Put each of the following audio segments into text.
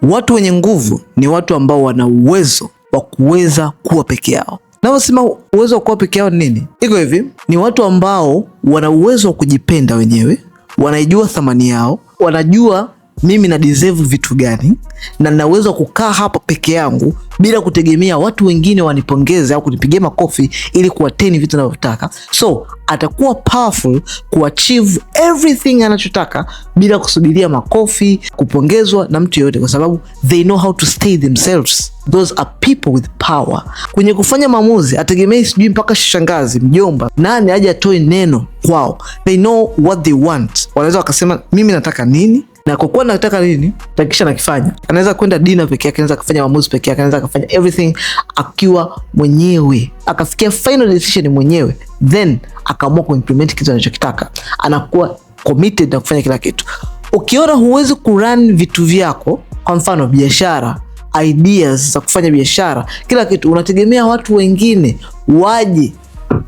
Watu wenye nguvu ni watu ambao wana uwezo wa kuweza kuwa peke yao. Navyosema uwezo wa kuwa peke yao ni nini? Iko hivi, ni watu ambao wana uwezo wa kujipenda wenyewe, wanaijua thamani yao, wanajua mimi na deserve vitu gani, na nina uwezo wa kukaa hapa peke yangu bila kutegemea watu wengine wanipongeze au kunipigia makofi ili kuattain vitu ninavyotaka. So atakuwa powerful kuachieve everything anachotaka bila kusubiria makofi, kupongezwa na mtu yoyote, kwa sababu they know how to stay themselves. Those are people with power. Kwenye kufanya maamuzi ategemei sijui mpaka shangazi, mjomba, nani aje atoe neno kwao. They know what they want. Wanaweza wakasema mimi nataka nini, na kwa kuwa nataka nini takisha nakifanya. Anaweza kwenda dinner peke yake, anaweza kufanya maamuzi peke yake, anaweza kufanya everything akiwa mwenyewe, akafikia final decision mwenyewe, then akaamua kuimplement kitu anachokitaka. Anakuwa committed na kufanya kila kitu. Ukiona huwezi kurun vitu vyako, kwa mfano biashara, ideas za kufanya biashara, kila kitu unategemea watu wengine waje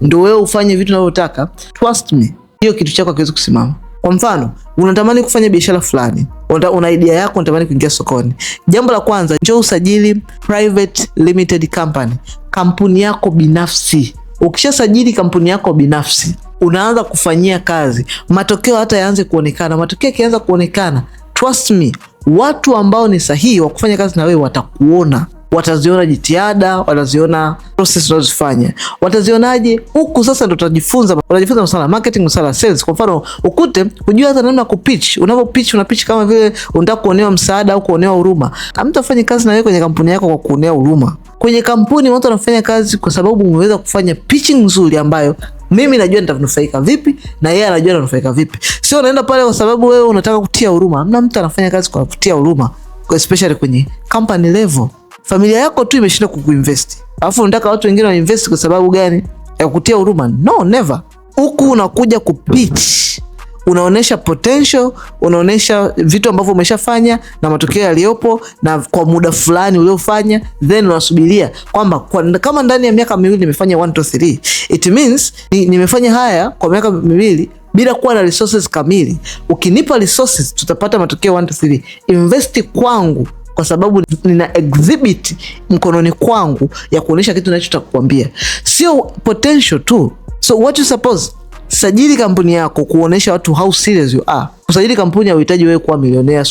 ndio wewe ufanye vitu unavyotaka, trust me, hiyo kitu chako hakiwezi kusimama. Kwa mfano, unatamani kufanya biashara fulani, una idea yako, unatamani kuingia sokoni. Jambo la kwanza, njoo usajili private limited company, kampuni yako binafsi. Ukishasajili kampuni yako binafsi, unaanza kufanyia kazi, matokeo hata yaanze kuonekana. Matokeo yakianza kuonekana, trust me, watu ambao ni sahihi wa kufanya kazi na wewe watakuona. Wataziona jitihada, wataziona process unazofanya. Watazionaje? Huku sasa ndo utajifunza masuala marketing, masuala sales. Kwa mfano, ukute kujua hata namna kupitch. Unapopitch unapitch kama vile unataka kuonewa msaada au kuonewa huruma. Hamtafanya kazi na wewe kwenye kampuni yako kwa kuonewa huruma. Kwenye kampuni watu wanafanya kazi kwa sababu umeweza kufanya pitching nzuri ambayo mimi najua nitanufaika vipi na yeye anajua ananufaika vipi. Sio unaenda pale kwa sababu wewe unataka kutia huruma. Hamna mtu anafanya kazi kwa kutia huruma, especially kwenye company level. Familia yako tu imeshinda kukuinvest, alafu unataka watu wengine wainvest kwa sababu gani? Ya kutia huruma? No, never. Huku unakuja kupitch, unaonesha potential, unaonesha vitu ambavyo umeshafanya na matokeo yaliyopo na kwa muda fulani uliofanya, then unasubiria kwamba kama ndani ya miaka miwili nimefanya 1 2 3, it means nimefanya haya kwa miaka miwili bila kuwa na resources kamili. Ukinipa resources tutapata matokeo 1 2 3. Invest kwangu kwa sababu nina exhibit mkononi kwangu ya kuonesha kitu ninachotaka kukuambia, sio potential tu. So what you suppose, sajili kampuni yako kuonesha watu how serious you are. Kusajili kampuni hauhitaji wewe kuwa millionaire,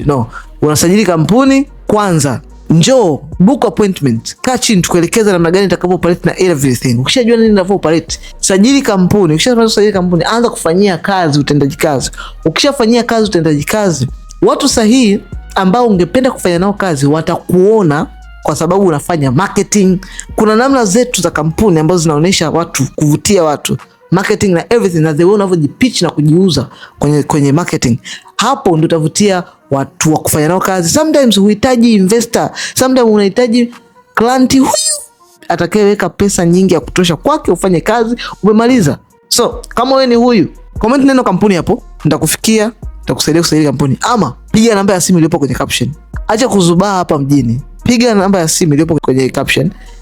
no. Unasajili kampuni kwanza, njoo book appointment, kaa chini tukuelekeza namna gani utakavyooperate na everything. Ukishajua nini unavyoperate, sajili kampuni. Ukishamaliza kusajili kampuni, anza kufanyia kazi utendaji kazi. Ukishafanyia kazi utendaji kazi, watu sahihi ambao ungependa kufanya nao kazi watakuona kwa sababu unafanya marketing. Kuna namna zetu za kampuni ambazo zinaonesha watu, kuvutia watu, marketing na everything, na the way unavyojipitch na kujiuza kwenye marketing. Hapo ndio utavutia watu wa kufanya nao kazi. Sometimes unahitaji investor, sometimes unahitaji client huyu atakayeweka pesa nyingi ya kutosha kwake ufanye kazi, umemaliza. So kama wewe ni huyu, comment neno kampuni hapo, nitakufikia, nitakusaidia kusaidia kampuni, ama piga namba ya simu iliyopo kwenye caption. Acha kuzubaa hapa mjini, piga namba ya simu iliyopo kwenye caption.